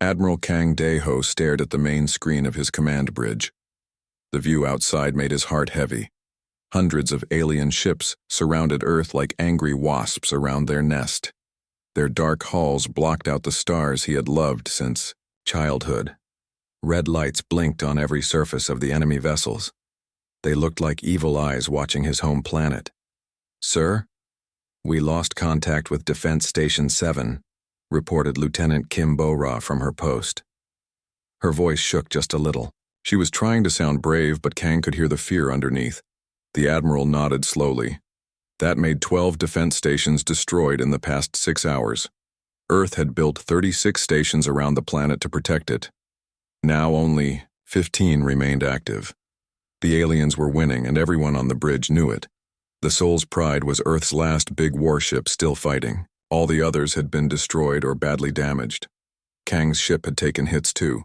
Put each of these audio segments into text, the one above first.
Admiral Kang Daeho stared at the main screen of his command bridge. The view outside made his heart heavy. Hundreds of alien ships surrounded Earth like angry wasps around their nest. Their dark hulls blocked out the stars he had loved since childhood. Red lights blinked on every surface of the enemy vessels. They looked like evil eyes watching his home planet. "Sir, we lost contact with Defense Station 7, reported Lieutenant Kim Bo-Ra from her post. Her voice shook just a little. She was trying to sound brave, but Kang could hear the fear underneath. The Admiral nodded slowly. That made 12 defense stations destroyed in the past 6 hours. Earth had built 36 stations around the planet to protect it. Now only 15 remained active. The aliens were winning, and everyone on the bridge knew it. The Soul's Pride was Earth's last big warship still fighting. All the others had been destroyed or badly damaged. Kang's ship had taken hits too.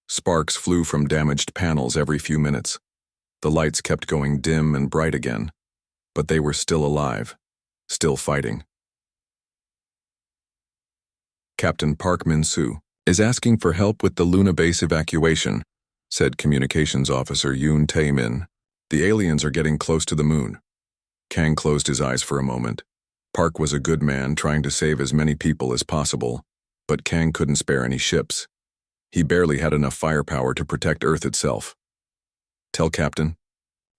Sparks flew from damaged panels every few minutes. The lights kept going dim and bright again, but they were still alive, still fighting. Captain Park Min-soo is asking for help with the Luna base evacuation, said Communications Officer Yoon Tae-min. The aliens are getting close to the moon. Kang closed his eyes for a moment. Park was a good man trying to save as many people as possible, but Kang couldn't spare any ships. He barely had enough firepower to protect Earth itself. "Tell Captain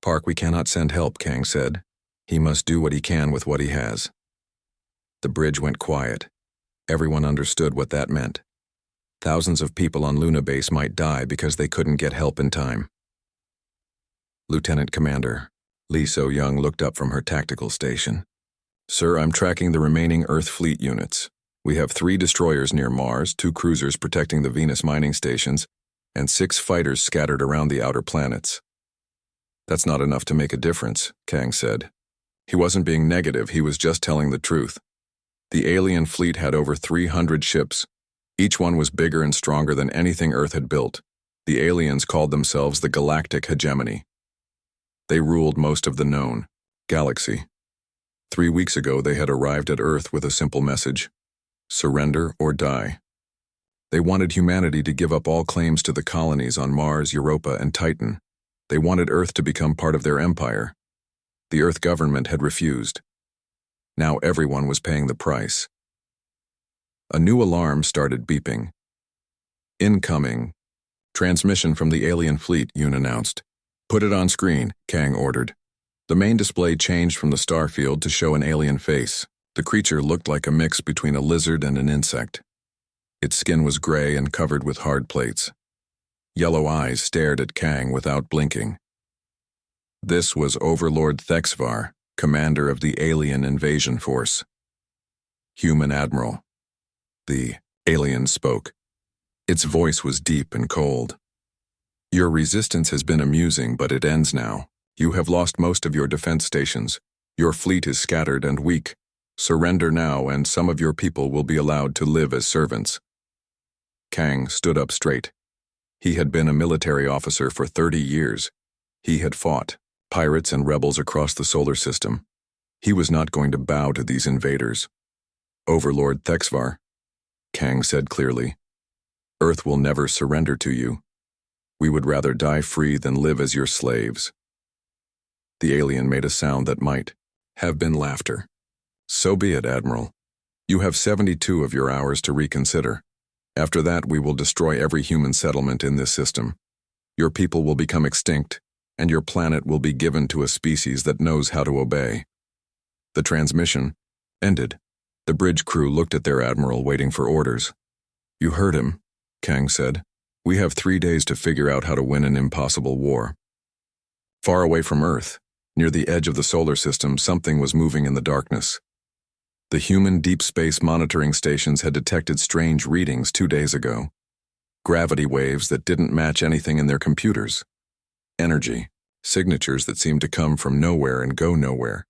Park we cannot send help," Kang said. "He must do what he can with what he has." The bridge went quiet. Everyone understood what that meant. Thousands of people on Luna base might die because they couldn't get help in time. Lieutenant Commander Lee So-young looked up from her tactical station. "Sir, I'm tracking the remaining Earth fleet units. We have 3 destroyers near Mars, 2 cruisers protecting the Venus mining stations, and 6 fighters scattered around the outer planets." "That's not enough to make a difference," Kang said. He wasn't being negative, he was just telling the truth. The alien fleet had over 300 ships. Each one was bigger and stronger than anything Earth had built. The aliens called themselves the Galactic Hegemony. They ruled most of the known galaxy. 3 weeks ago, they had arrived at Earth with a simple message: surrender or die. They wanted humanity to give up all claims to the colonies on Mars, Europa, and Titan. They wanted Earth to become part of their empire. The Earth government had refused. Now everyone was paying the price. A new alarm started beeping. "Incoming. Transmission from the alien fleet," Yoon announced. "Put it on screen," Kang ordered. The main display changed from the star field to show an alien face. The creature looked like a mix between a lizard and an insect. Its skin was gray and covered with hard plates. Yellow eyes stared at Kang without blinking. This was Overlord Thexvar, commander of the alien invasion force. "Human Admiral." The alien spoke. Its voice was deep and cold. "Your resistance has been amusing, but it ends now. You have lost most of your defense stations. Your fleet is scattered and weak. Surrender now, and some of your people will be allowed to live as servants." Kang stood up straight. He had been a military officer for 30 years. He had fought pirates and rebels across the solar system. He was not going to bow to these invaders. "Overlord Thexvar," Kang said clearly, "Earth will never surrender to you. We would rather die free than live as your slaves." The alien made a sound that might have been laughter. "So be it, Admiral. You have 72 of your hours to reconsider. After that, we will destroy every human settlement in this system. Your people will become extinct, and your planet will be given to a species that knows how to obey." The transmission ended. The bridge crew looked at their admiral, waiting for orders. "You heard him," Kang said. "We have 3 days to figure out how to win an impossible war." Far away from Earth, near the edge of the solar system, something was moving in the darkness. The human deep space monitoring stations had detected strange readings 2 days ago. Gravity waves that didn't match anything in their computers. Energy, signatures that seemed to come from nowhere and go nowhere.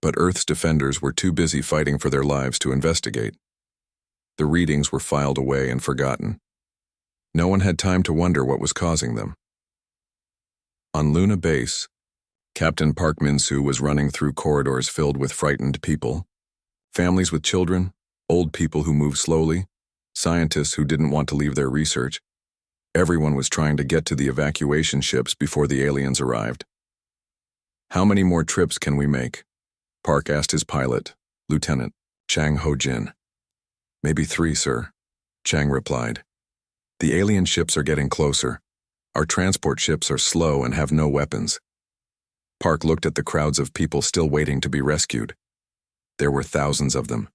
But Earth's defenders were too busy fighting for their lives to investigate. The readings were filed away and forgotten. No one had time to wonder what was causing them. On Luna base, Captain Park Min-soo was running through corridors filled with frightened people. Families with children, old people who moved slowly, scientists who didn't want to leave their research. Everyone was trying to get to the evacuation ships before the aliens arrived. "How many more trips can we make?" Park asked his pilot, Lieutenant Chang Ho-jin. "Maybe 3, sir," Chang replied. "The alien ships are getting closer. Our transport ships are slow and have no weapons." Park looked at the crowds of people still waiting to be rescued. There were thousands of them.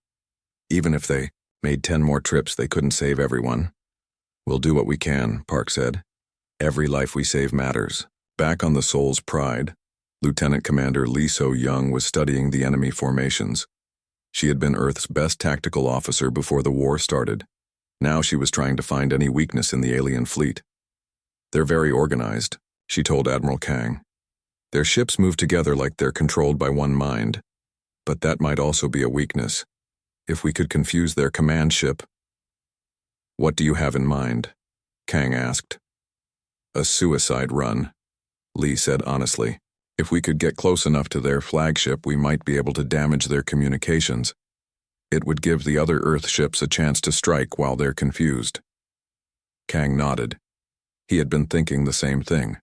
Even if they made 10 more trips, they couldn't save everyone. "We'll do what we can," Park said. "Every life we save matters." Back on the Seoul's Pride, Lieutenant Commander Lee So-young was studying the enemy formations. She had been Earth's best tactical officer before the war started. Now she was trying to find any weakness in the alien fleet. "They're very organized," she told Admiral Kang. "Their ships move together like they're controlled by one mind. But that might also be a weakness. If we could confuse their command ship." "What do you have in mind?" Kang asked. "A suicide run," Lee said honestly. "If we could get close enough to their flagship, we might be able to damage their communications. It would give the other Earth ships a chance to strike while they're confused." Kang nodded. He had been thinking the same thing.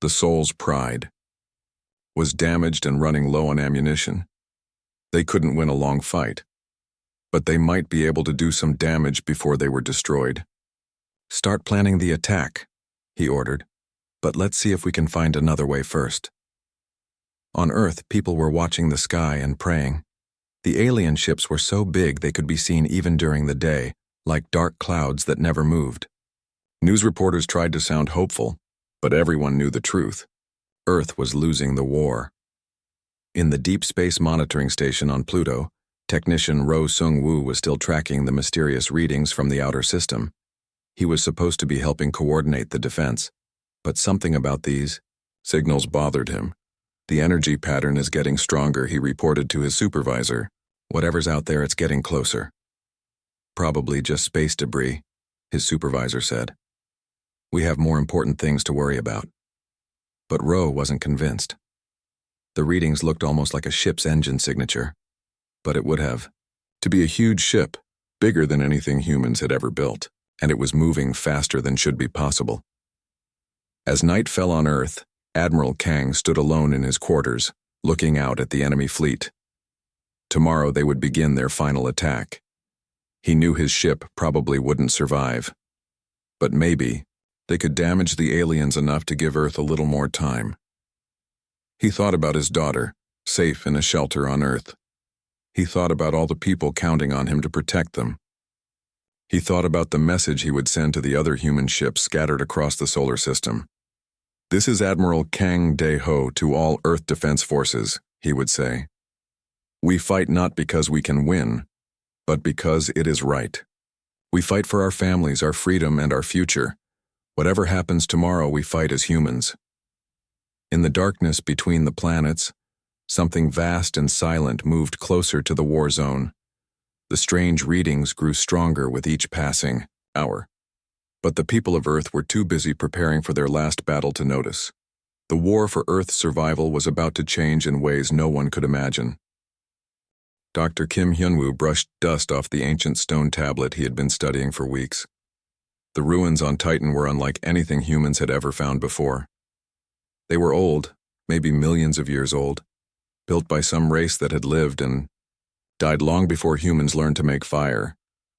The Seoul's Pride was damaged and running low on ammunition. They couldn't win a long fight, but they might be able to do some damage before they were destroyed. "Start planning the attack," he ordered. "But let's see if we can find another way first." On Earth, people were watching the sky and praying. The alien ships were so big they could be seen even during the day, like dark clouds that never moved. News reporters tried to sound hopeful, but everyone knew the truth. Earth was losing the war. In the Deep Space Monitoring Station on Pluto, technician Ro Sung-woo was still tracking the mysterious readings from the outer system. He was supposed to be helping coordinate the defense, but something about these signals bothered him. "The energy pattern is getting stronger," he reported to his supervisor. "Whatever's out there, it's getting closer." "Probably just space debris," his supervisor said. "We have more important things to worry about." But Ro wasn't convinced. The readings looked almost like a ship's engine signature. But it would have to be a huge ship, bigger than anything humans had ever built, and it was moving faster than should be possible. As night fell on Earth, Admiral Kang stood alone in his quarters, looking out at the enemy fleet. Tomorrow they would begin their final attack. He knew his ship probably wouldn't survive. But maybe they could damage the aliens enough to give Earth a little more time. He thought about his daughter, safe in a shelter on Earth. He thought about all the people counting on him to protect them. He thought about the message he would send to the other human ships scattered across the solar system. "This is Admiral Kang Dae-ho to all Earth Defense Forces," he would say. "We fight not because we can win, but because it is right. We fight for our families, our freedom, and our future. Whatever happens tomorrow, we fight as humans." In the darkness between the planets, something vast and silent moved closer to the war zone. The strange readings grew stronger with each passing hour. But the people of Earth were too busy preparing for their last battle to notice. The war for Earth's survival was about to change in ways no one could imagine. Dr. Kim Hyun-woo brushed dust off the ancient stone tablet he had been studying for weeks. The ruins on Titan were unlike anything humans had ever found before. They were old, maybe millions of years old, built by some race that had lived and died long before humans learned to make fire.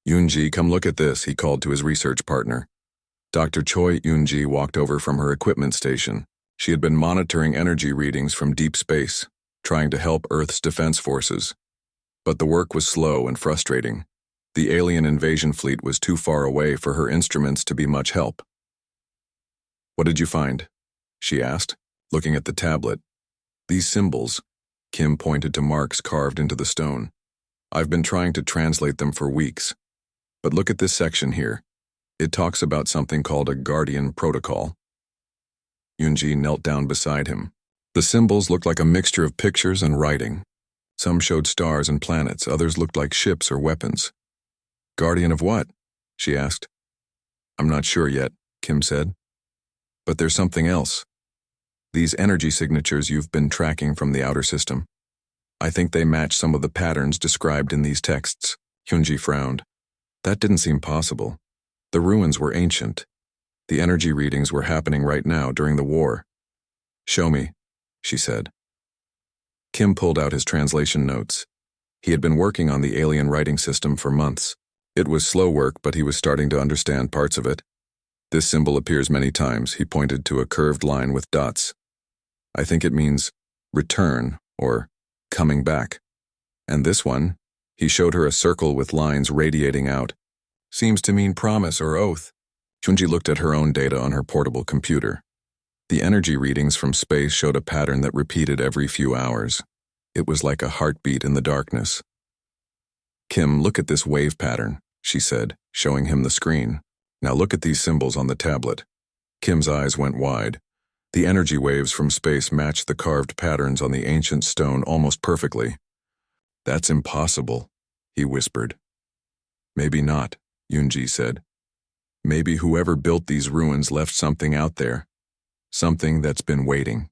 "Yoonji, come look at this," he called to his research partner. Dr. Choi Yoonji walked over from her equipment station. She had been monitoring energy readings from deep space, trying to help Earth's defense forces. But the work was slow and frustrating. The alien invasion fleet was too far away for her instruments to be much help. "What did you find?" she asked, looking at the tablet. "These symbols," Kim pointed to marks carved into the stone. "I've been trying to translate them for weeks. But look at this section here. It talks about something called a Guardian Protocol." Yoonji knelt down beside him. The symbols looked like a mixture of pictures and writing. Some showed stars and planets, others looked like ships or weapons. "Guardian of what?" she asked. "I'm not sure yet," Kim said. "But there's something else. These energy signatures you've been tracking from the outer system. I think they match some of the patterns described in these texts." Hyunji frowned. That didn't seem possible. The ruins were ancient. The energy readings were happening right now during the war. "Show me," she said. Kim pulled out his translation notes. He had been working on the alien writing system for months. It was slow work, but he was starting to understand parts of it. "This symbol appears many times," he pointed to a curved line with dots. "I think it means return or coming back. And this one," he showed her a circle with lines radiating out, "seems to mean promise or oath." Chunji looked at her own data on her portable computer. The energy readings from space showed a pattern that repeated every few hours. It was like a heartbeat in the darkness. "Kim, look at this wave pattern," she said, showing him the screen. "Now look at these symbols on the tablet." Kim's eyes went wide. The energy waves from space matched the carved patterns on the ancient stone almost perfectly. "That's impossible," he whispered. "Maybe not," Yunji said. "Maybe whoever built these ruins left something out there. Something that's been waiting."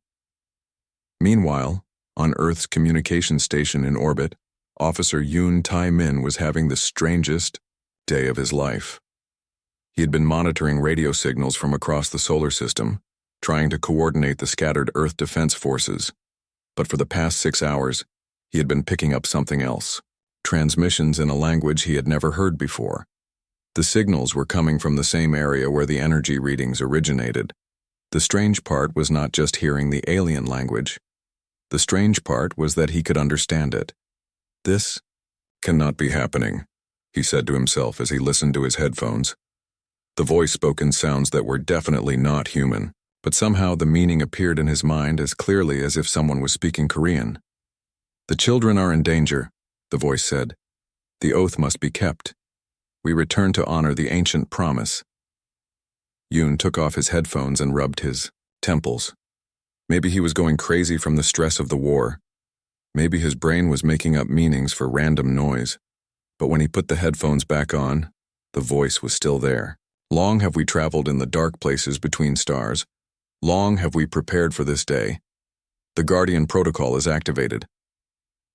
Meanwhile, on Earth's communication station in orbit, Officer Yoon Tae-min was having the strangest day of his life. He had been monitoring radio signals from across the solar system, trying to coordinate the scattered Earth defense forces. But for the past 6 hours, he had been picking up something else, transmissions in a language he had never heard before. The signals were coming from the same area where the energy readings originated. The strange part was not just hearing the alien language. The strange part was that he could understand it. "This cannot be happening," he said to himself as he listened to his headphones. The voice spoke in sounds that were definitely not human, but somehow the meaning appeared in his mind as clearly as if someone was speaking Korean. "The children are in danger," the voice said. "The oath must be kept. We return to honor the ancient promise." Yoon took off his headphones and rubbed his temples. Maybe he was going crazy from the stress of the war. Maybe his brain was making up meanings for random noise. But when he put the headphones back on, the voice was still there. "Long have we traveled in the dark places between stars. Long have we prepared for this day. The Guardian Protocol is activated."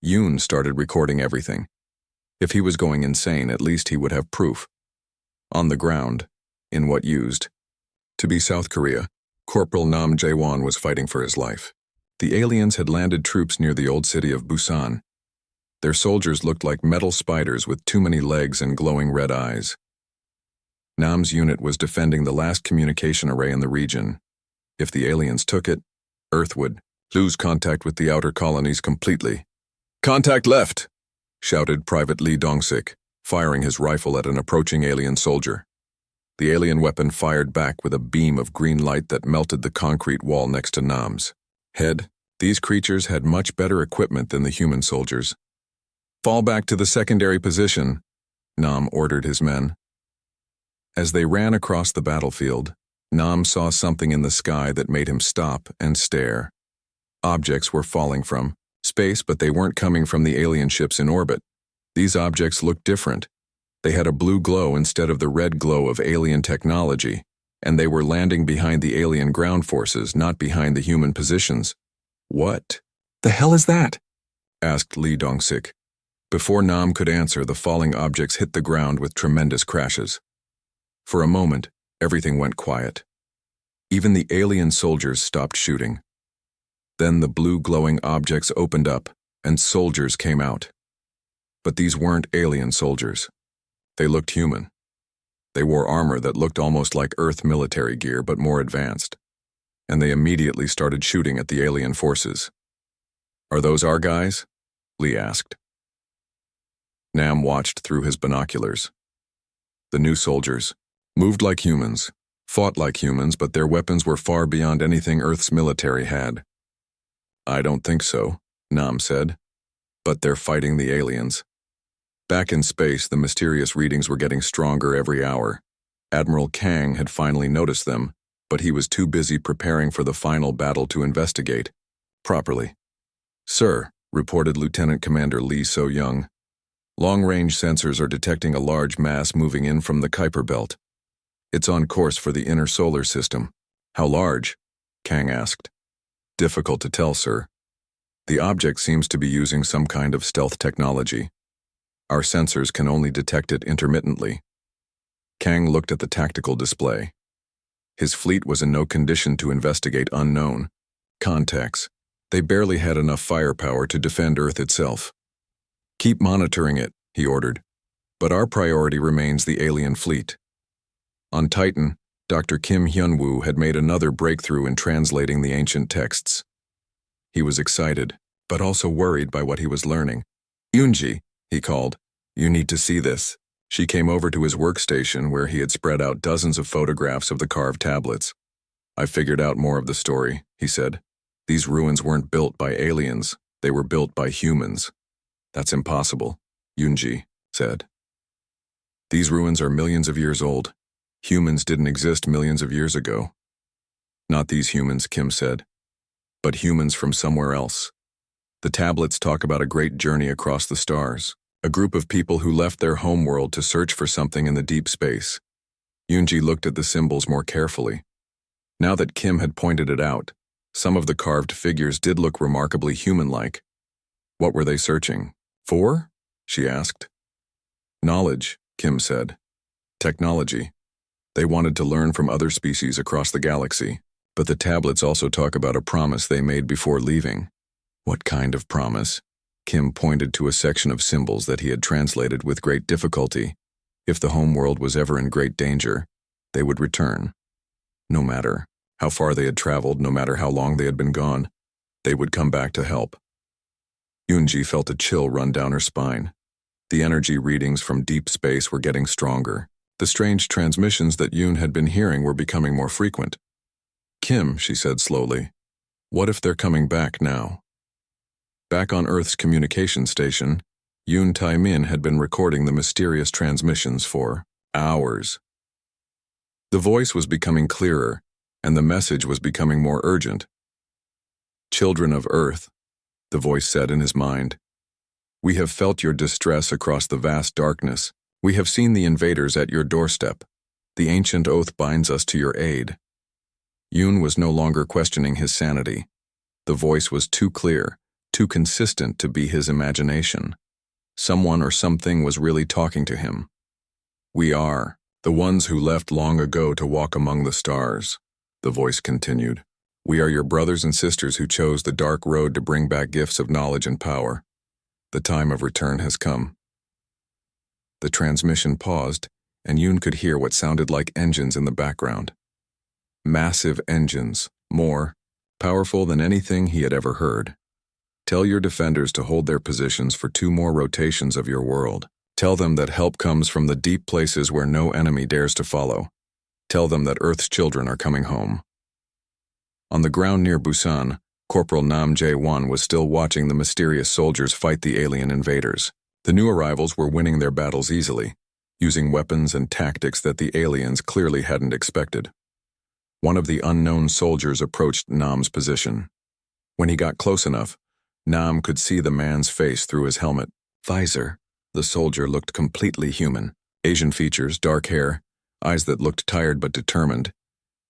Yoon started recording everything. If he was going insane, at least he would have proof. On the ground, in what used to be South Korea, Corporal Nam Jae-won was fighting for his life. The aliens had landed troops near the old city of Busan. Their soldiers looked like metal spiders with too many legs and glowing red eyes. Nam's unit was defending the last communication array in the region. If the aliens took it, Earth would lose contact with the outer colonies completely. "Contact left!" shouted Private Lee Dong-sik, firing his rifle at an approaching alien soldier. The alien weapon fired back with a beam of green light that melted the concrete wall next to Nam's head. These creatures had much better equipment than the human soldiers. "Fall back to the secondary position," Nam ordered his men. As they ran across the battlefield, Nam saw something in the sky that made him stop and stare. Objects were falling from space, but they weren't coming from the alien ships in orbit. These objects looked different. They had a blue glow instead of the red glow of alien technology, and they were landing behind the alien ground forces, not behind the human positions. "What the hell is that?" asked Lee Dong-sik. Before Nam could answer, the falling objects hit the ground with tremendous crashes. For a moment, everything went quiet. Even the alien soldiers stopped shooting. Then the blue glowing objects opened up, and soldiers came out. But these weren't alien soldiers. They looked human. They wore armor that looked almost like Earth military gear, but more advanced. And they immediately started shooting at the alien forces. "Are those our guys?" Lee asked. Nam watched through his binoculars. The new soldiers moved like humans, fought like humans, but their weapons were far beyond anything Earth's military had. "I don't think so," Nam said. "But they're fighting the aliens." Back in space, the mysterious readings were getting stronger every hour. Admiral Kang had finally noticed them, but he was too busy preparing for the final battle to investigate properly. "Sir," reported Lieutenant Commander Lee So-young, "long-range sensors are detecting a large mass moving in from the Kuiper Belt. It's on course for the inner solar system." "How large?" Kang asked. "Difficult to tell, sir. The object seems to be using some kind of stealth technology." Our sensors can only detect it intermittently. Kang looked at the tactical display. His fleet was in no condition to investigate unknown contacts. They barely had enough firepower to defend Earth itself. Keep monitoring it, he ordered. But our priority remains the alien fleet. On Titan, Dr. Kim Hyun-woo had made another breakthrough in translating the ancient texts. He was excited, but also worried by what he was learning. Yoonji, he called, you need to see this. She came over to his workstation where he had spread out dozens of photographs of the carved tablets. I figured out more of the story, he said. These ruins weren't built by aliens, they were built by humans. That's impossible, Yoonji said. These ruins are millions of years old. Humans didn't exist millions of years ago. Not these humans, Kim said, but humans from somewhere else. The tablets talk about a great journey across the stars, a group of people who left their homeworld to search for something in the deep space. Yoonji looked at the symbols more carefully. Now that Kim had pointed it out, some of the carved figures did look remarkably human-like. What were they searching for? She asked. Knowledge, Kim said. Technology. They wanted to learn from other species across the galaxy, but the tablets also talk about a promise they made before leaving. What kind of promise? Kim pointed to a section of symbols that he had translated with great difficulty. If the homeworld was ever in great danger, they would return. No matter how far they had traveled, no matter how long they had been gone, they would come back to help. Yoonji felt a chill run down her spine. The energy readings from deep space were getting stronger. The strange transmissions that Yoon had been hearing were becoming more frequent. Kim, she said slowly, what if they're coming back now? Back on Earth's communication station, Yoon Tae-min had been recording the mysterious transmissions for hours. The voice was becoming clearer, and the message was becoming more urgent. Children of Earth, the voice said in his mind, we have felt your distress across the vast darkness. We have seen the invaders at your doorstep. The ancient oath binds us to your aid. Yoon was no longer questioning his sanity. The voice was too clear, too consistent to be his imagination. Someone or something was really talking to him. We are the ones who left long ago to walk among the stars, the voice continued. We are your brothers and sisters who chose the dark road to bring back gifts of knowledge and power. The time of return has come. The transmission paused, and Yoon could hear what sounded like engines in the background. Massive engines, more powerful than anything he had ever heard. Tell your defenders to hold their positions for 2 more rotations of your world. Tell them that help comes from the deep places where no enemy dares to follow. Tell them that Earth's children are coming home. On the ground near Busan, Corporal Nam Jae-won was still watching the mysterious soldiers fight the alien invaders. The new arrivals were winning their battles easily, using weapons and tactics that the aliens clearly hadn't expected. One of the unknown soldiers approached Nam's position. When he got close enough, Nam could see the man's face through his helmet visor. The soldier looked completely human. Asian features, dark hair, eyes that looked tired but determined.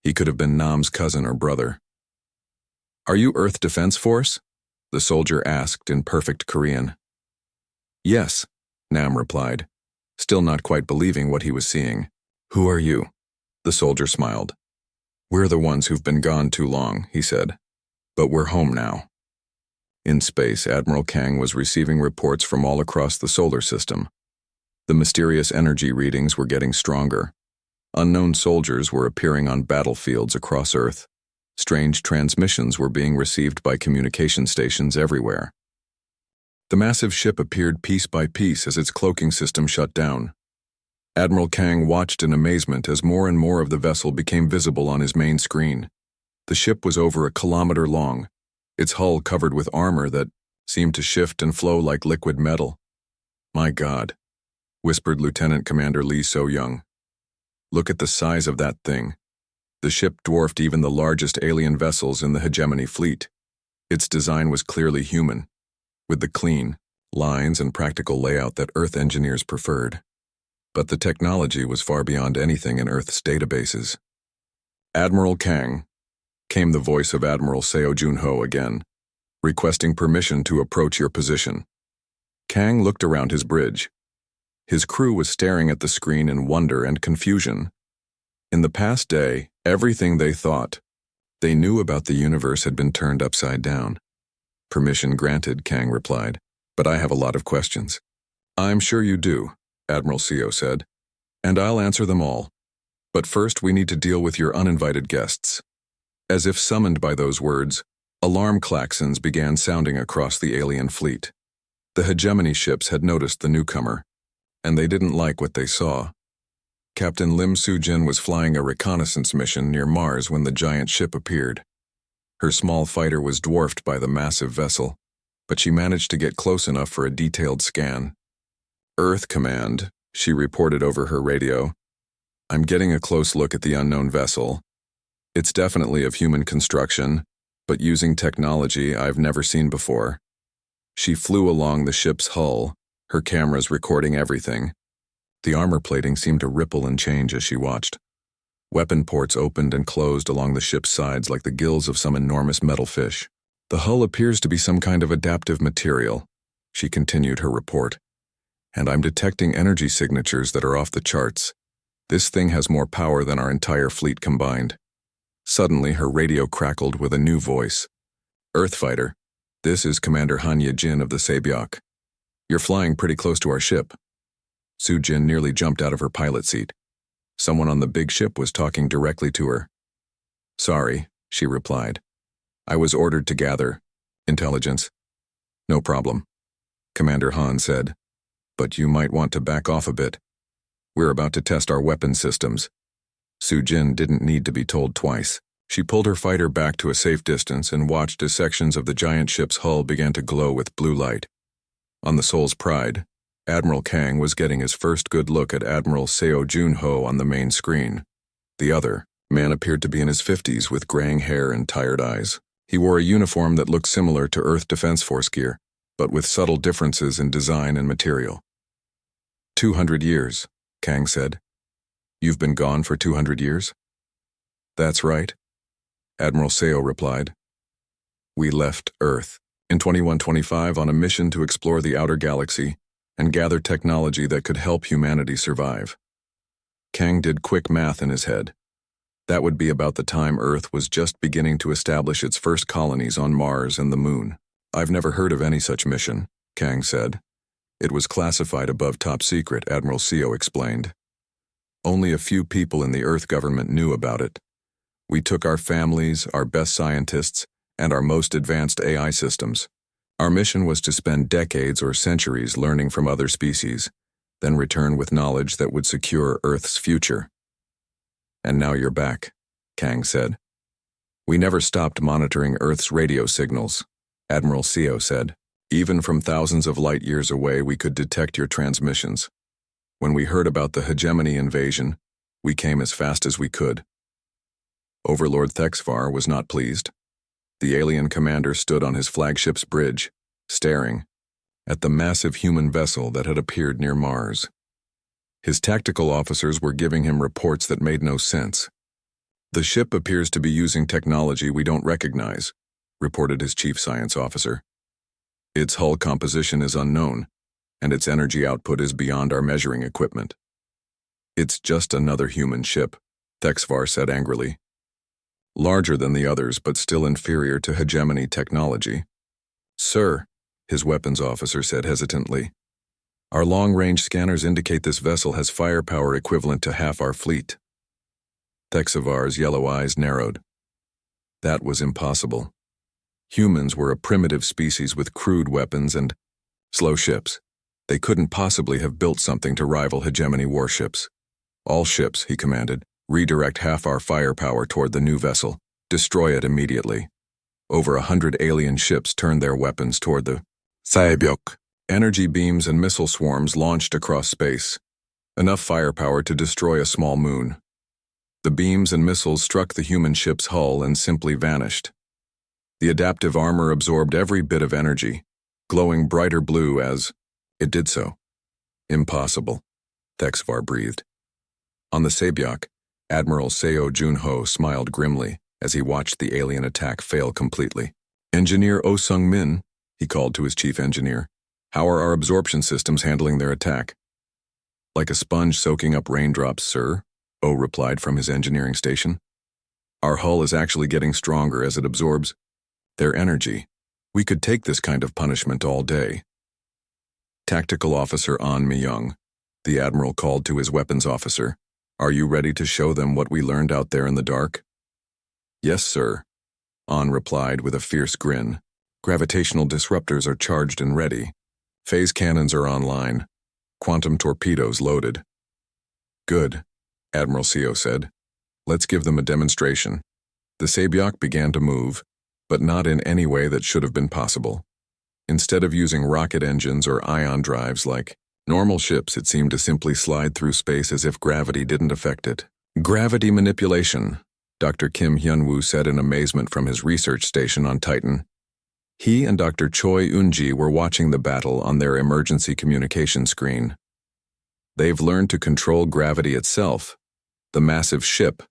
He could have been Nam's cousin or brother. Are you Earth Defense Force? The soldier asked in perfect Korean. Yes, Nam replied, still not quite believing what he was seeing. Who are you? The soldier smiled. We're the ones who've been gone too long, he said. But we're home now. In space, Admiral Kang was receiving reports from all across the solar system. The mysterious energy readings were getting stronger. Unknown soldiers were appearing on battlefields across Earth. Strange transmissions were being received by communication stations everywhere. The massive ship appeared piece by piece as its cloaking system shut down. Admiral Kang watched in amazement as more and more of the vessel became visible on his main screen. The ship was over 1 kilometer long, its hull covered with armor that seemed to shift and flow like liquid metal. My God, whispered Lieutenant Commander Lee So-young. Look at the size of that thing. The ship dwarfed even the largest alien vessels in the hegemony fleet. Its design was clearly human, with the clean lines and practical layout that Earth engineers preferred. But the technology was far beyond anything in Earth's databases. Admiral Kang, came the voice of Admiral Seo Jun-ho again, requesting permission to approach your position. Kang looked around his bridge. His crew was staring at the screen in wonder and confusion. In the past day, everything they thought they knew about the universe had been turned upside down. Permission granted, Kang replied, but I have a lot of questions. I'm sure you do, Admiral CO said, and I'll answer them all. But first we need to deal with your uninvited guests. As if summoned by those words, alarm klaxons began sounding across the alien fleet. The hegemony ships had noticed the newcomer, and they didn't like what they saw. Captain Lim Soo-jin was flying a reconnaissance mission near Mars when the giant ship appeared. Her small fighter was dwarfed by the massive vessel, but she managed to get close enough for a detailed scan. Earth Command, she reported over her radio. I'm getting a close look at the unknown vessel. It's definitely of human construction, but using technology I've never seen before. She flew along the ship's hull, her cameras recording everything. The armor plating seemed to ripple and change as she watched. Weapon ports opened and closed along the ship's sides like the gills of some enormous metal fish. The hull appears to be some kind of adaptive material, she continued her report. And I'm detecting energy signatures that are off the charts. This thing has more power than our entire fleet combined. Suddenly, her radio crackled with a new voice. Earthfighter, this is Commander Han Ye-jin of the Saebyok. You're flying pretty close to our ship. Soo-jin nearly jumped out of her pilot seat. Someone on the big ship was talking directly to her. Sorry, she replied. I was ordered to gather intelligence. No problem, Commander Han said. But you might want to back off a bit. We're about to test our weapon systems. Soo-jin didn't need to be told twice. She pulled her fighter back to a safe distance and watched as sections of the giant ship's hull began to glow with blue light. On the Seoul's Pride, Admiral Kang was getting his first good look at Admiral Seo Jun-ho on the main screen. The other man appeared to be in his 50s with graying hair and tired eyes. He wore a uniform that looked similar to Earth Defense Force gear, but with subtle differences in design and material. 200 years, Kang said. You've been gone for 200 years? That's right, Admiral Seo replied. We left Earth in 2125 on a mission to explore the outer galaxy and gather technology that could help humanity survive. Kang did quick math in his head. That would be about the time Earth was just beginning to establish its first colonies on Mars and the Moon. I've never heard of any such mission, Kang said. It was classified above top secret, Admiral Seo explained. Only a few people in the Earth government knew about it. We took our families, our best scientists, and our most advanced AI systems. Our mission was to spend decades or centuries learning from other species, then return with knowledge that would secure Earth's future. And now you're back, Kang said. We never stopped monitoring Earth's radio signals, Admiral Seo said. Even from thousands of light years away, we could detect your transmissions. When we heard about the hegemony invasion, we came as fast as we could. Overlord Thexvar was not pleased. The alien commander stood on his flagship's bridge, staring at the massive human vessel that had appeared near Mars. His tactical officers were giving him reports that made no sense. The ship appears to be using technology we don't recognize, reported his chief science officer. Its hull composition is unknown, and its energy output is beyond our measuring equipment. It's just another human ship, Thexvar said angrily. Larger than the others, but still inferior to hegemony technology. Sir, his weapons officer said hesitantly, our long-range scanners indicate this vessel has firepower equivalent to half our fleet. Thexvar's yellow eyes narrowed. That was impossible. Humans were a primitive species with crude weapons and slow ships. They couldn't possibly have built something to rival hegemony warships. All ships, he commanded, redirect half our firepower toward the new vessel. Destroy it immediately. Over 100 alien ships turned their weapons toward the Saebyok. Energy beams and missile swarms launched across space. Enough firepower to destroy a small moon. The beams and missiles struck the human ship's hull and simply vanished. The adaptive armor absorbed every bit of energy, glowing brighter blue as it did so. Impossible, Thexvar breathed. On the Saebyok, Admiral Seo Jun-ho smiled grimly as he watched the alien attack fail completely. Engineer Oh Sung-min, he called to his chief engineer. How are our absorption systems handling their attack? Like a sponge soaking up raindrops, sir, O replied from his engineering station. Our hull is actually getting stronger as it absorbs their energy. We could take this kind of punishment all day. Tactical Officer An Myung, the Admiral called to his weapons officer. Are you ready to show them what we learned out there in the dark? Yes, sir, An replied with a fierce grin. Gravitational disruptors are charged and ready. Phase cannons are online. Quantum torpedoes loaded. Good, Admiral Seo said. Let's give them a demonstration. The Sabiok began to move, but not in any way that should have been possible. Instead of using rocket engines or ion drives like normal ships, it seemed to simply slide through space as if gravity didn't affect it. Gravity manipulation, Dr. Kim Hyun-woo said in amazement from his research station on Titan. He and Dr. Choi Eun-ji were watching the battle on their emergency communication screen. They've learned to control gravity itself. The massive ship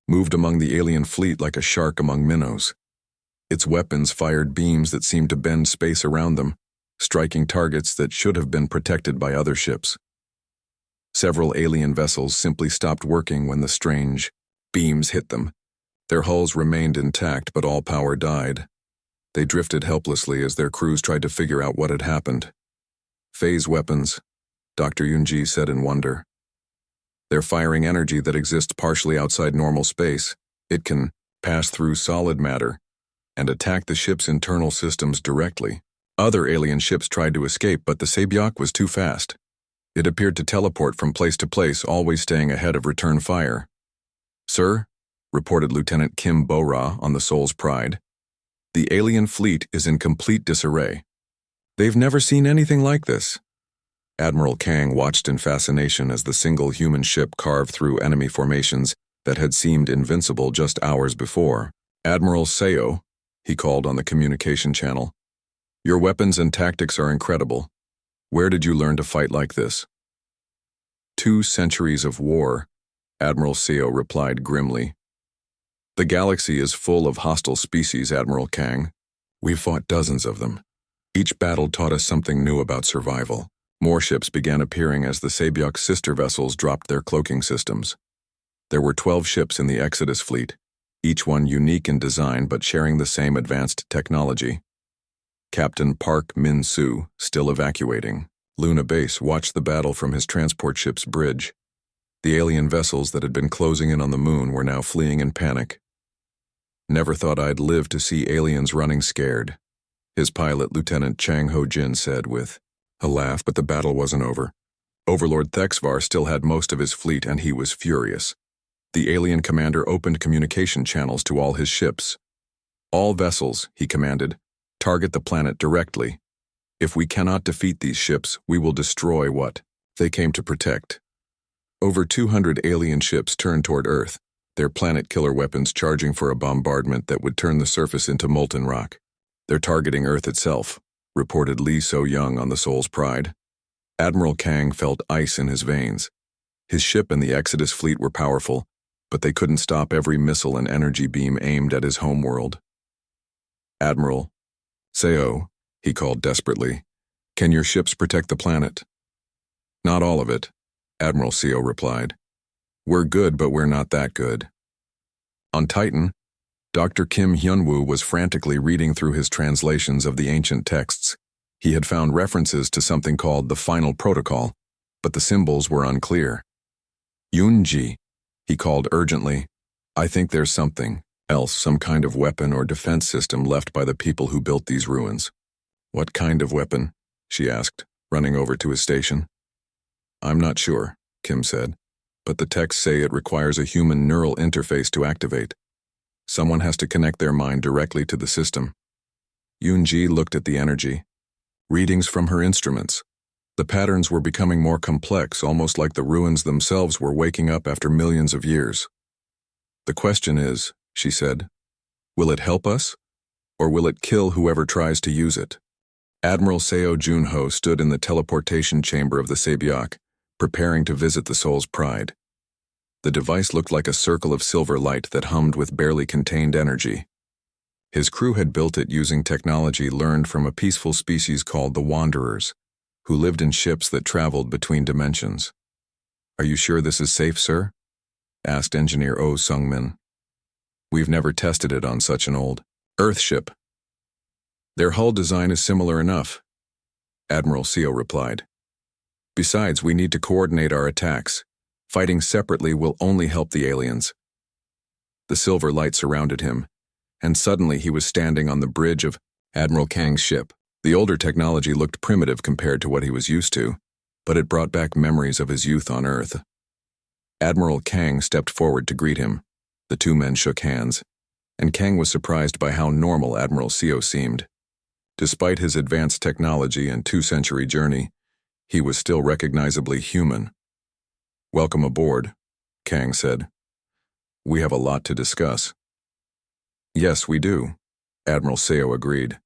moved among the alien fleet like a shark among minnows. Its weapons fired beams that seemed to bend space around them, striking targets that should have been protected by other ships. Several alien vessels simply stopped working when the strange beams hit them. Their hulls remained intact, but all power died. They drifted helplessly as their crews tried to figure out what had happened. Phase weapons, Dr. Yoon-ji said in wonder. They're firing energy that exists partially outside normal space. It can pass through solid matter and attack the ship's internal systems directly. Other alien ships tried to escape, but the Sabiok was too fast. It appeared to teleport from place to place, always staying ahead of return fire. Sir, reported Lieutenant Kim Bo-ra on the Seoul's Pride, the alien fleet is in complete disarray. They've never seen anything like this. Admiral Kang watched in fascination as the single human ship carved through enemy formations that had seemed invincible just hours before. Admiral Seo, he called on the communication channel. Your weapons and tactics are incredible. Where did you learn to fight like this? 2 centuries of war, Admiral Seo replied grimly. The galaxy is full of hostile species, Admiral Kang. We've fought dozens of them. Each battle taught us something new about survival. More ships began appearing as the Sabiok's sister vessels dropped their cloaking systems. There were 12 ships in the Exodus fleet, each one unique in design but sharing the same advanced technology. Captain Park Min-soo, still evacuating, Luna Base, watched the battle from his transport ship's bridge. The alien vessels that had been closing in on the moon were now fleeing in panic. Never thought I'd live to see aliens running scared, his pilot, Lieutenant Chang Ho-jin, said with a laugh, but the battle wasn't over. Overlord Thexvar still had most of his fleet, and he was furious. The alien commander opened communication channels to all his ships. All vessels, he commanded, target the planet directly. If we cannot defeat these ships, we will destroy what they came to protect. Over 200 alien ships turned toward Earth, their planet-killer weapons charging for a bombardment that would turn the surface into molten rock. They're targeting Earth itself, reported Lee So-young on the Seoul's Pride. Admiral Kang felt ice in his veins. His ship and the Exodus fleet were powerful, but they couldn't stop every missile and energy beam aimed at his homeworld. Admiral Seo, he called desperately, can your ships protect the planet? Not all of it, Admiral Seo replied. We're good, but we're not that good. On Titan, Dr. Kim Hyun-woo was frantically reading through his translations of the ancient texts. He had found references to something called the Final Protocol, but the symbols were unclear. Yoon-ji, he called urgently, I think there's something else, some kind of weapon or defense system left by the people who built these ruins. What kind of weapon? She asked, running over to his station. I'm not sure, Kim said, but the texts say it requires a human neural interface to activate. Someone has to connect their mind directly to the system. Yoon-ji looked at the energy. Readings from her instruments. The patterns were becoming more complex, almost like the ruins themselves were waking up after millions of years. The question is, she said, will it help us, or will it kill whoever tries to use it? Admiral Seo Junho stood in the teleportation chamber of the Sabiok, preparing to visit the Seoul's Pride. The device looked like a circle of silver light that hummed with barely contained energy. His crew had built it using technology learned from a peaceful species called the Wanderers, who lived in ships that traveled between dimensions. Are you sure this is safe, sir? Asked Engineer Oh Sung-min. We've never tested it on such an old Earth ship. Their hull design is similar enough, Admiral Seo replied. Besides, we need to coordinate our attacks. Fighting separately will only help the aliens. The silver light surrounded him, and suddenly he was standing on the bridge of Admiral Kang's ship. The older technology looked primitive compared to what he was used to, but it brought back memories of his youth on Earth. Admiral Kang stepped forward to greet him. The two men shook hands, and Kang was surprised by how normal Admiral Seo seemed. Despite his advanced technology and two-century journey, he was still recognizably human. Welcome aboard, Kang said. We have a lot to discuss. Yes, we do, Admiral Seo agreed.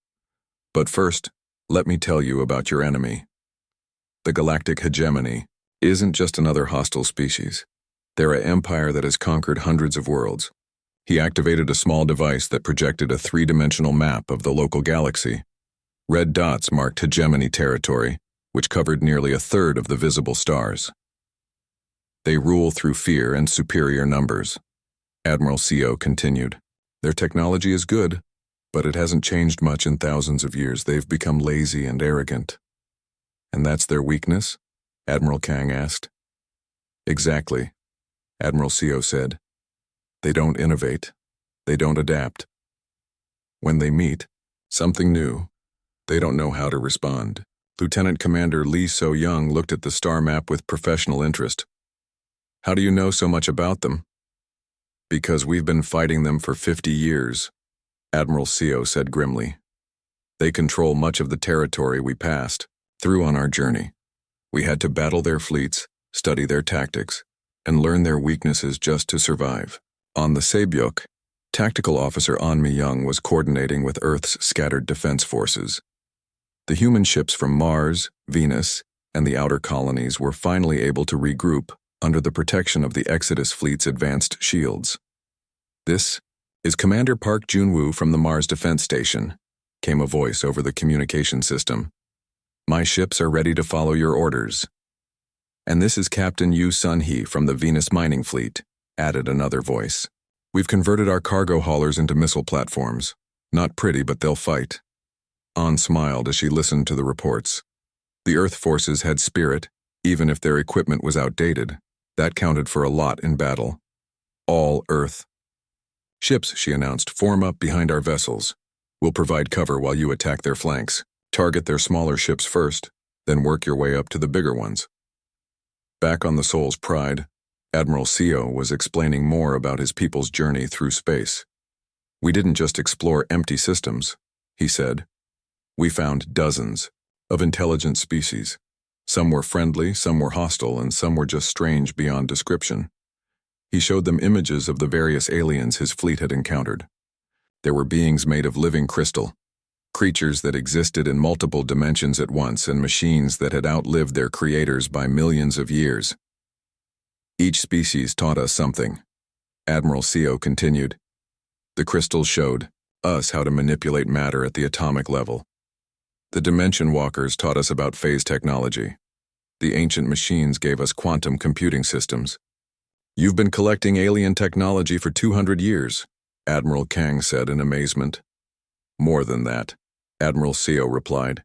But first, let me tell you about your enemy. The Galactic Hegemony isn't just another hostile species. They're an empire that has conquered hundreds of worlds. He activated a small device that projected a three-dimensional map of the local galaxy. Red dots marked hegemony territory, which covered nearly a third of the visible stars. They rule through fear and superior numbers. Admiral Seo continued. Their technology is good, but it hasn't changed much in thousands of years. They've become lazy and arrogant. And that's their weakness? Admiral Kang asked. Exactly, Admiral Seo said. They don't innovate. They don't adapt. When they meet something new, they don't know how to respond. Lieutenant Commander Lee So-young looked at the star map with professional interest. How do you know so much about them? Because we've been fighting them for 50 years, Admiral Seo said grimly. They control much of the territory we passed through on our journey. We had to battle their fleets, study their tactics, and learn their weaknesses just to survive. On the Saebyok, Tactical Officer An Mi-young was coordinating with Earth's scattered defense forces. The human ships from Mars, Venus, and the outer colonies were finally able to regroup under the protection of the Exodus fleet's advanced shields. This is Commander Park Jun-woo from the Mars Defense Station, came a voice over the communication system. My ships are ready to follow your orders. And this is Captain Yu Sun-hee from the Venus Mining Fleet, added another voice. We've converted our cargo haulers into missile platforms. Not pretty, but they'll fight. An smiled as she listened to the reports. The Earth forces had spirit, even if their equipment was outdated. That counted for a lot in battle. All Earth. Ships, she announced, form up behind our vessels. We'll provide cover while you attack their flanks. Target their smaller ships first, then work your way up to the bigger ones. Back on the Soul's Pride, Admiral Seo was explaining more about his people's journey through space. We didn't just explore empty systems, he said. We found dozens of intelligent species. Some were friendly, some were hostile, and some were just strange beyond description. He showed them images of the various aliens his fleet had encountered. There were beings made of living crystal, creatures that existed in multiple dimensions at once, and machines that had outlived their creators by millions of years. Each species taught us something, Admiral Seo continued. The crystals showed us how to manipulate matter at the atomic level. The Dimension Walkers taught us about phase technology. The ancient machines gave us quantum computing systems. You've been collecting alien technology for 200 years, Admiral Kang said in amazement. More than that, Admiral Seo replied.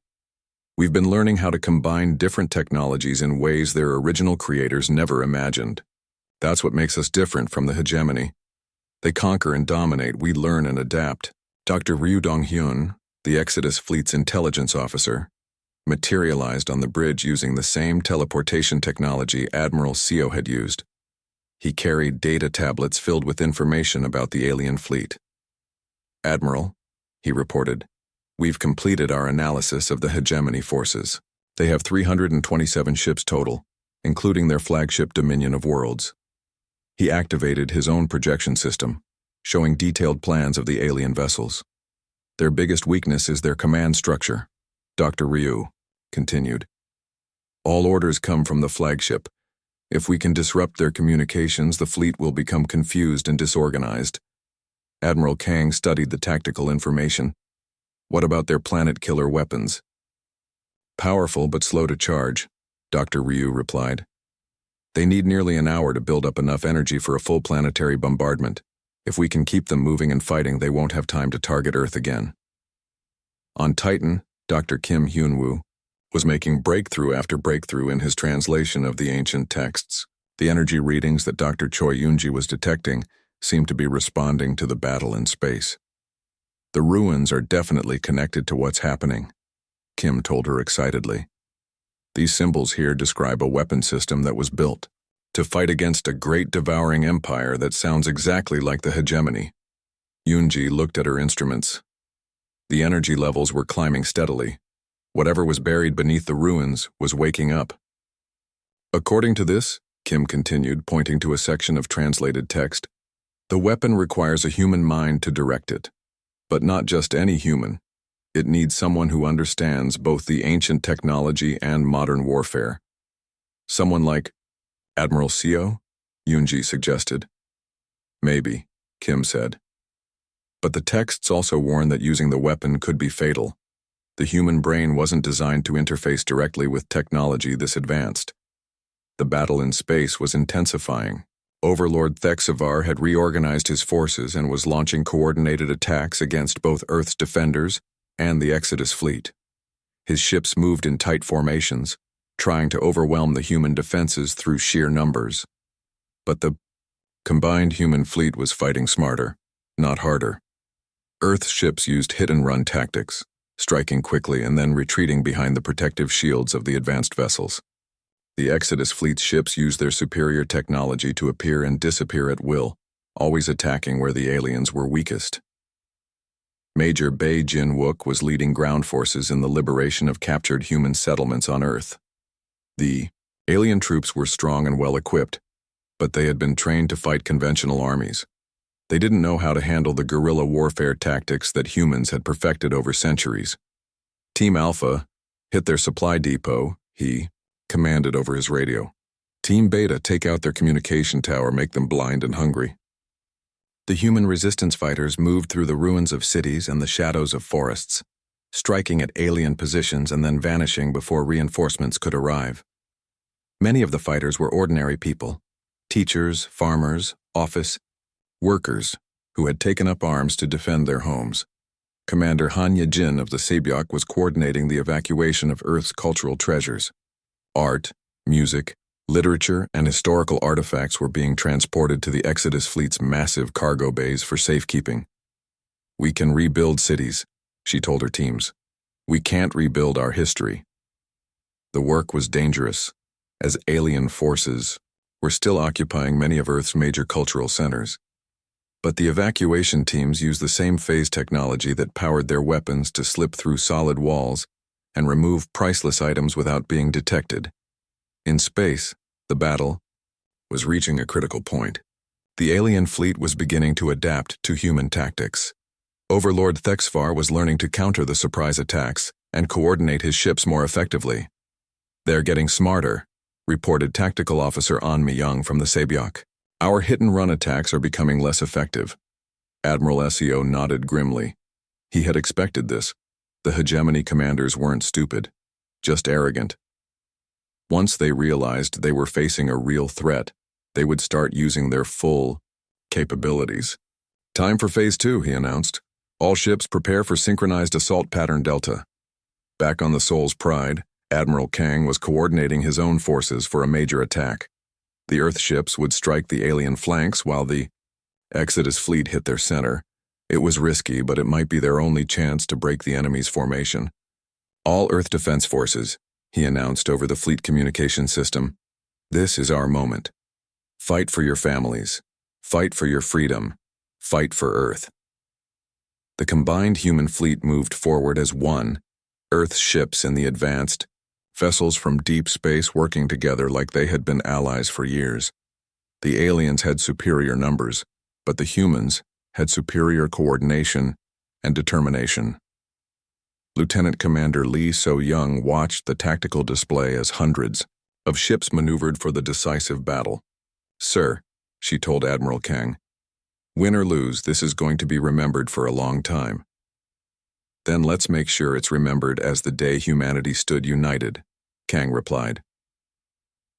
We've been learning how to combine different technologies in ways their original creators never imagined. That's what makes us different from the hegemony. They conquer and dominate, we learn and adapt. Dr. Ryu Dong-hyun, the Exodus Fleet's intelligence officer, materialized on the bridge using the same teleportation technology Admiral Seo had used. He carried data tablets filled with information about the alien fleet. Admiral, he reported, we've completed our analysis of the hegemony forces. They have 327 ships total, including their flagship Dominion of Worlds. He activated his own projection system, showing detailed plans of the alien vessels. Their biggest weakness is their command structure, Dr. Ryu continued. All orders come from the flagship. If we can disrupt their communications, the fleet will become confused and disorganized. Admiral Kang studied the tactical information. What about their planet-killer weapons? Powerful but slow to charge, Dr. Ryu replied. They need nearly an hour to build up enough energy for a full planetary bombardment. If we can keep them moving and fighting, they won't have time to target Earth again. On Titan, Dr. Kim Hyun-woo was making breakthrough after breakthrough in his translation of the ancient texts. The energy readings that Dr. Choi Yoonji was detecting seemed to be responding to the battle in space. The ruins are definitely connected to what's happening, Kim told her excitedly. These symbols here describe a weapon system that was built to fight against a great devouring empire that sounds exactly like the hegemony. Yoonji looked at her instruments. The energy levels were climbing steadily. Whatever was buried beneath the ruins was waking up. According to this, Kim continued, pointing to a section of translated text, the weapon requires a human mind to direct it. But not just any human. It needs someone who understands both the ancient technology and modern warfare. Someone like Admiral Seo? Yoonji suggested. Maybe, Kim said. But the texts also warn that using the weapon could be fatal. The human brain wasn't designed to interface directly with technology this advanced. The battle in space was intensifying. Overlord Thexavar had reorganized his forces and was launching coordinated attacks against both Earth's defenders and the Exodus fleet. His ships moved in tight formations, trying to overwhelm the human defenses through sheer numbers. But the combined human fleet was fighting smarter, not harder. Earth's ships used hit-and-run tactics, striking quickly and then retreating behind the protective shields of the advanced vessels. The Exodus fleet's ships used their superior technology to appear and disappear at will, always attacking where the aliens were weakest. Major Bae Jin-wook was leading ground forces in the liberation of captured human settlements on Earth. The alien troops were strong and well-equipped, but they had been trained to fight conventional armies. They didn't know how to handle the guerrilla warfare tactics that humans had perfected over centuries. Team Alpha hit their supply depot, he commanded over his radio. Team Beta, take out their communication tower, make them blind and hungry. The human resistance fighters moved through the ruins of cities and the shadows of forests, striking at alien positions and then vanishing before reinforcements could arrive. Many of the fighters were ordinary people, teachers, farmers, office workers, who had taken up arms to defend their homes. Commander Han Ye-jin of the Saebyok was coordinating the evacuation of Earth's cultural treasures. Art, music, literature, and historical artifacts were being transported to the Exodus fleet's massive cargo bays for safekeeping. We can rebuild cities, she told her teams. We can't rebuild our history. The work was dangerous, as alien forces were still occupying many of Earth's major cultural centers. But the evacuation teams used the same phase technology that powered their weapons to slip through solid walls and remove priceless items without being detected. In space, the battle was reaching a critical point. The alien fleet was beginning to adapt to human tactics. Overlord Thexvar was learning to counter the surprise attacks and coordinate his ships more effectively. They're getting smarter, reported Tactical Officer An Mi-young from the Saebyok. Our hit-and-run attacks are becoming less effective. Admiral Seo nodded grimly. He had expected this. The hegemony commanders weren't stupid, just arrogant. Once they realized they were facing a real threat, they would start using their full capabilities. Time for Phase 2, he announced. All ships prepare for synchronized assault pattern Delta. Back on the Soul's Pride, Admiral Kang was coordinating his own forces for a major attack. The Earth ships would strike the alien flanks while the Exodus fleet hit their center. It was risky, but it might be their only chance to break the enemy's formation. All Earth defense forces, he announced over the fleet communication system. This is our moment. Fight for your families. Fight for your freedom. Fight for Earth. The combined human fleet moved forward as one, Earth's ships in the advanced, vessels from deep space working together like they had been allies for years. The aliens had superior numbers, but the humans had superior coordination and determination. Lieutenant Commander Lee So-young watched the tactical display as hundreds of ships maneuvered for the decisive battle. Sir, she told Admiral Kang, win or lose, this is going to be remembered for a long time. Then let's make sure it's remembered as the day humanity stood united, Kang replied.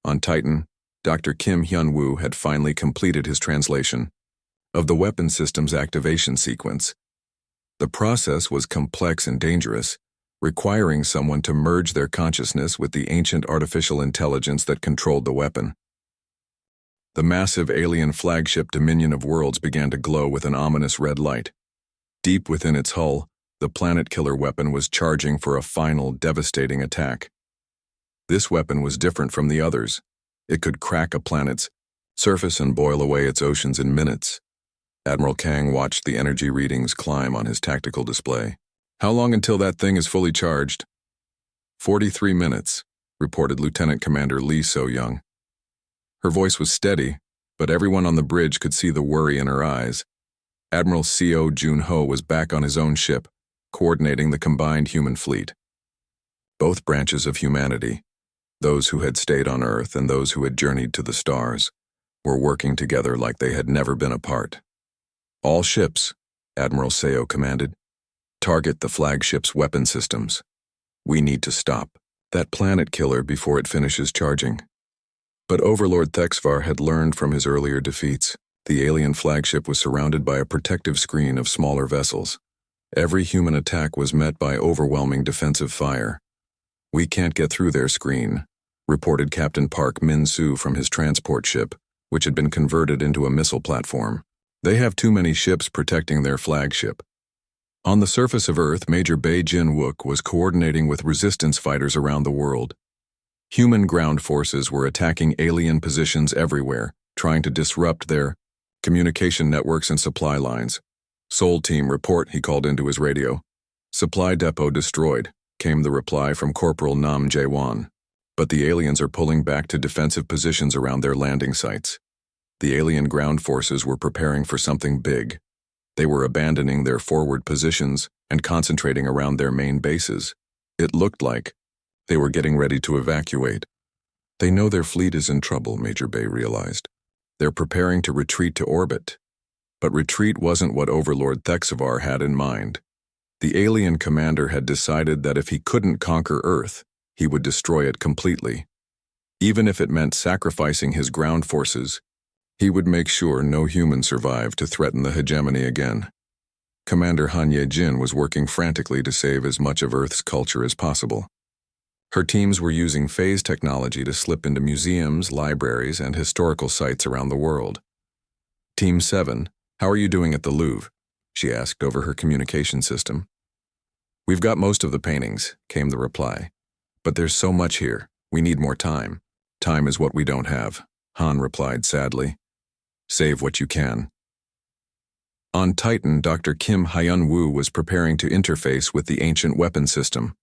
On Titan, Dr. Kim Hyun-woo had finally completed his translation of the weapon system's activation sequence. The process was complex and dangerous, requiring someone to merge their consciousness with the ancient artificial intelligence that controlled the weapon. The massive alien flagship Dominion of Worlds began to glow with an ominous red light. Deep within its hull, the planet-killer weapon was charging for a final, devastating attack. This weapon was different from the others. It could crack a planet's surface and boil away its oceans in minutes. Admiral Kang watched the energy readings climb on his tactical display. "How long until that thing is fully charged?" 43 minutes, reported Lieutenant Commander Lee So-young. Her voice was steady, but everyone on the bridge could see the worry in her eyes. Admiral Seo Jun-ho was back on his own ship, coordinating the combined human fleet. Both branches of humanity, those who had stayed on Earth and those who had journeyed to the stars, were working together like they had never been apart. "All ships," Admiral Seo commanded, "target the flagship's weapon systems. We need to stop that planet killer before it finishes charging." But Overlord Thexvar had learned from his earlier defeats. The alien flagship was surrounded by a protective screen of smaller vessels. Every human attack was met by overwhelming defensive fire. "We can't get through their screen," reported Captain Park Min-soo from his transport ship, which had been converted into a missile platform. "They have too many ships protecting their flagship." On the surface of Earth, Major Bae Jin-wook was coordinating with resistance fighters around the world. Human ground forces were attacking alien positions everywhere, trying to disrupt their communication networks and supply lines. "Seoul Team, report," he called into his radio. "Supply depot destroyed," came the reply from Corporal Nam Jae-won. "But the aliens are pulling back to defensive positions around their landing sites." The alien ground forces were preparing for something big. They were abandoning their forward positions and concentrating around their main bases. It looked like they were getting ready to evacuate. "They know their fleet is in trouble," Major Bay realized. "They're preparing to retreat to orbit." But retreat wasn't what Overlord Thexvar had in mind. The alien commander had decided that if he couldn't conquer Earth, he would destroy it completely. Even if it meant sacrificing his ground forces, he would make sure no human survived to threaten the hegemony again. Commander Han Ye-jin was working frantically to save as much of Earth's culture as possible. Her teams were using phase technology to slip into museums, libraries, and historical sites around the world. "Team 7, how are you doing at the Louvre?" she asked over her communication system. "We've got most of the paintings," came the reply. "But there's so much here, we need more time." "Time is what we don't have," Han replied sadly. "Save what you can." On Titan, Dr. Kim Hyun-woo was preparing to interface with the ancient weapon system.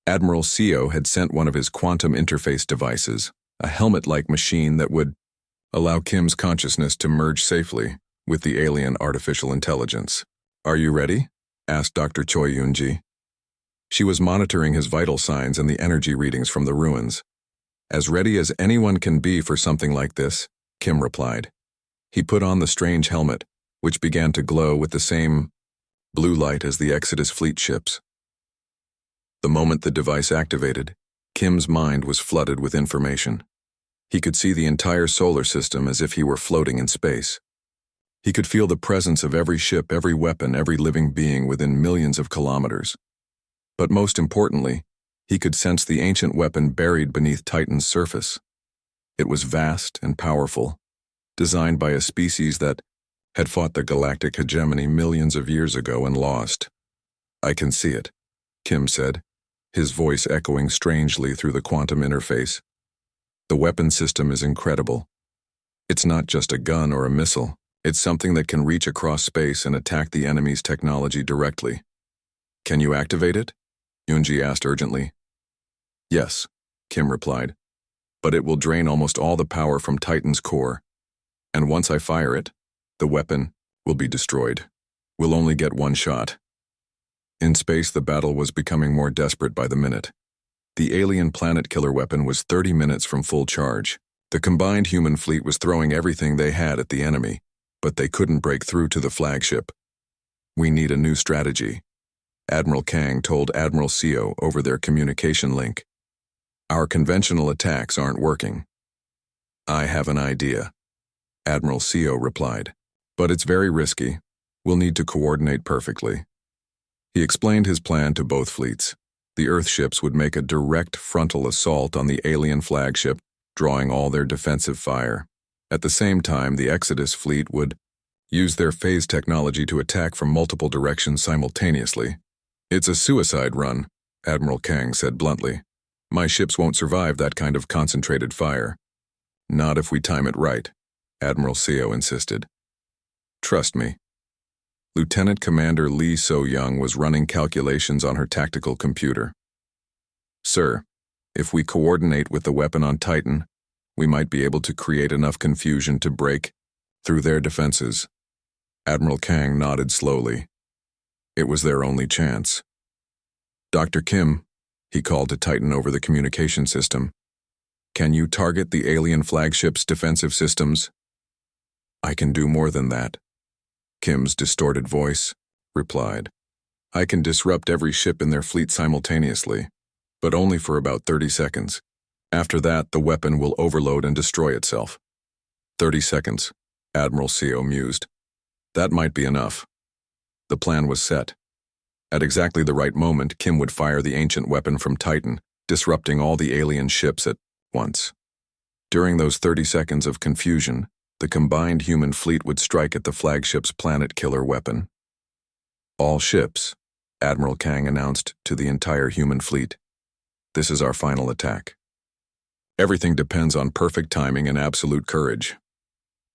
Admiral Seo had sent one of his quantum interface devices, a helmet-like machine that would allow Kim's consciousness to merge safely with the alien artificial intelligence. "Are you ready?" asked Dr. Choi Yoon-ji. She was monitoring his vital signs and the energy readings from the ruins. "As ready as anyone can be for something like this," Kim replied. He put on the strange helmet, which began to glow with the same blue light as the Exodus fleet ships. The moment the device activated, Kim's mind was flooded with information. He could see the entire solar system as if he were floating in space. He could feel the presence of every ship, every weapon, every living being within millions of kilometers. But most importantly, he could sense the ancient weapon buried beneath Titan's surface. It was vast and powerful, designed by a species that had fought the galactic hegemony millions of years ago and lost. "I can see it," Kim said, his voice echoing strangely through the quantum interface. "The weapon system is incredible. It's not just a gun or a missile. It's something that can reach across space and attack the enemy's technology directly." "Can you activate it?" Yoonji asked urgently. "Yes," Kim replied, "but it will drain almost all the power from Titan's core. And once I fire it, the weapon will be destroyed. We'll only get one shot." In space, the battle was becoming more desperate by the minute. The alien planet-killer weapon was 30 minutes from full charge. The combined human fleet was throwing everything they had at the enemy, but they couldn't break through to the flagship. "We need a new strategy," Admiral Kang told Admiral Seo over their communication link. "Our conventional attacks aren't working." I have an idea, Admiral CO replied. But it's very risky. We'll need to coordinate perfectly. He explained his plan to both fleets. The Earth ships would make a direct frontal assault on the alien flagship, drawing all their defensive fire. At the same time, the Exodus fleet would use their phase technology to attack from multiple directions simultaneously. It's a suicide run, Admiral Kang said bluntly. My ships won't survive that kind of concentrated fire. Not if we time it right, Admiral CO insisted. Trust me. Lieutenant Commander Lee So-young was running calculations on her tactical computer. Sir, if we coordinate with the weapon on Titan, we might be able to create enough confusion to break through their defenses. Admiral Kang nodded slowly. It was their only chance. Dr. Kim, he called to Titan over the communication system. Can you target the alien flagship's defensive systems? I can do more than that. Kim's distorted voice replied. I can disrupt every ship in their fleet simultaneously, but only for about 30 seconds. After that, the weapon will overload and destroy itself. 30 seconds, Admiral CO mused. That might be enough. The plan was set. At exactly the right moment, Kim would fire the ancient weapon from Titan, disrupting all the alien ships at once. During those 30 seconds of confusion, the combined human fleet would strike at the flagship's planet-killer weapon. All ships, Admiral Kang announced to the entire human fleet. This is our final attack. Everything depends on perfect timing and absolute courage.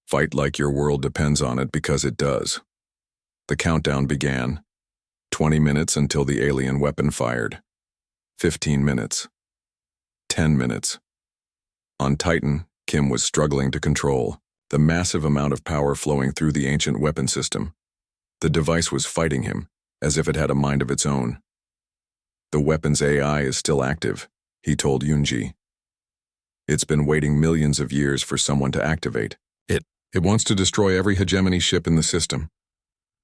Fight like your world depends on it, because it does. The countdown began. 20 minutes until the alien weapon fired. 15 minutes. 10 minutes. On Titan, Kim was struggling to control the massive amount of power flowing through the ancient weapon system. The device was fighting him, as if it had a mind of its own. The weapon's AI is still active, he told Yunji. It's been waiting millions of years for someone to activate. It wants to destroy every hegemony ship in the system.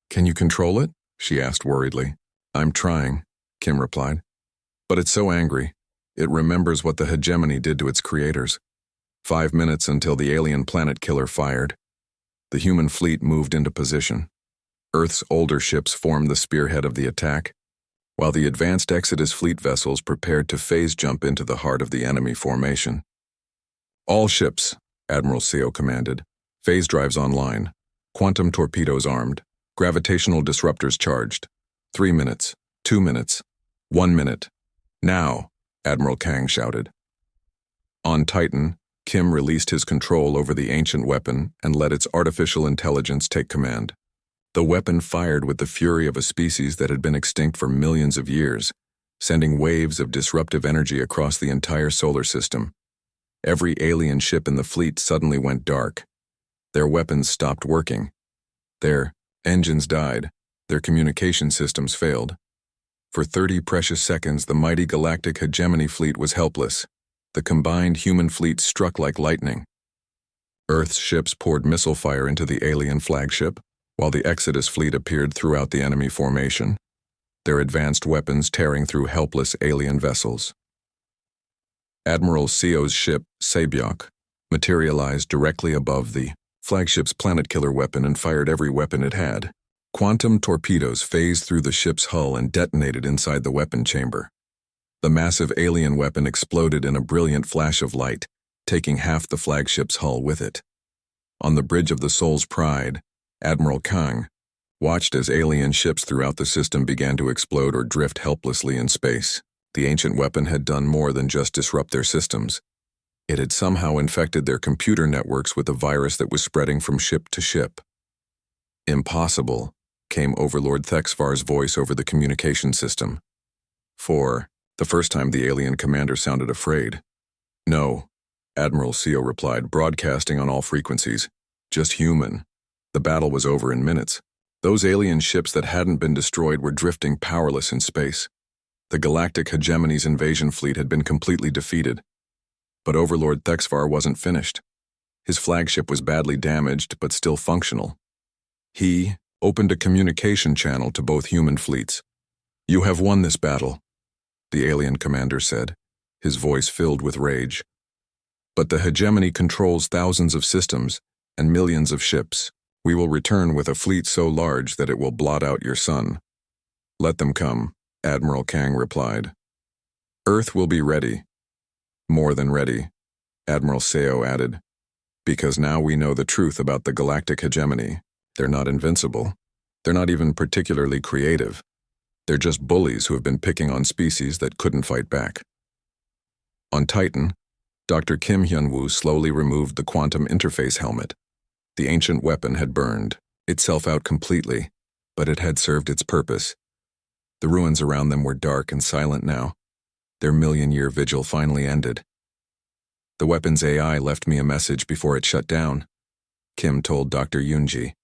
Can you control it? She asked worriedly. I'm trying, Kim replied. But it's so angry. It remembers what the hegemony did to its creators. 5 minutes until the alien planet killer fired. The human fleet moved into position. Earth's older ships formed the spearhead of the attack, while the advanced Exodus fleet vessels prepared to phase jump into the heart of the enemy formation. All ships, Admiral CO commanded. Phase drives online. Quantum torpedoes armed. Gravitational disruptors charged. 3 minutes. 2 minutes. 1 minute. Now, Admiral Kang shouted. On Titan, Kim released his control over the ancient weapon and let its artificial intelligence take command. The weapon fired with the fury of a species that had been extinct for millions of years, sending waves of disruptive energy across the entire solar system. Every alien ship in the fleet suddenly went dark. Their weapons stopped working. Their engines died. Their communication systems failed. For 30 precious seconds, the mighty Galactic Hegemony fleet was helpless. The combined human fleet struck like lightning. Earth's ships poured missile fire into the alien flagship, while the Exodus fleet appeared throughout the enemy formation, their advanced weapons tearing through helpless alien vessels. Admiral CO's ship, Sabyok, materialized directly above the flagship's planet-killer weapon and fired every weapon it had. Quantum torpedoes phased through the ship's hull and detonated inside the weapon chamber. The massive alien weapon exploded in a brilliant flash of light, taking half the flagship's hull with it. On the bridge of the Soul's Pride, Admiral Kang watched as alien ships throughout the system began to explode or drift helplessly in space. The ancient weapon had done more than just disrupt their systems. It had somehow infected their computer networks with a virus that was spreading from ship to ship. Impossible, came Overlord Thexvar's voice over the communication system. For the first time, the alien commander sounded afraid. No, Admiral CO replied, broadcasting on all frequencies. Just human. The battle was over in minutes. Those alien ships that hadn't been destroyed were drifting powerless in space. The Galactic Hegemony's invasion fleet had been completely defeated. But Overlord Thexvar wasn't finished. His flagship was badly damaged, but still functional. He opened a communication channel to both human fleets. You have won this battle, the alien commander said, his voice filled with rage. But the hegemony controls thousands of systems and millions of ships. We will return with a fleet so large that it will blot out your sun. Let them come, Admiral Kang replied. Earth will be ready. More than ready, Admiral Seo added. Because now we know the truth about the galactic hegemony. They're not invincible. They're not even particularly creative. They're just bullies who have been picking on species that couldn't fight back. On Titan, Dr. Kim Hyun-woo slowly removed the quantum interface helmet. The ancient weapon had burned itself out completely, but it had served its purpose. The ruins around them were dark and silent now. Their million-year vigil finally ended. The weapon's AI left me a message before it shut down, Kim told Dr. Yoonji.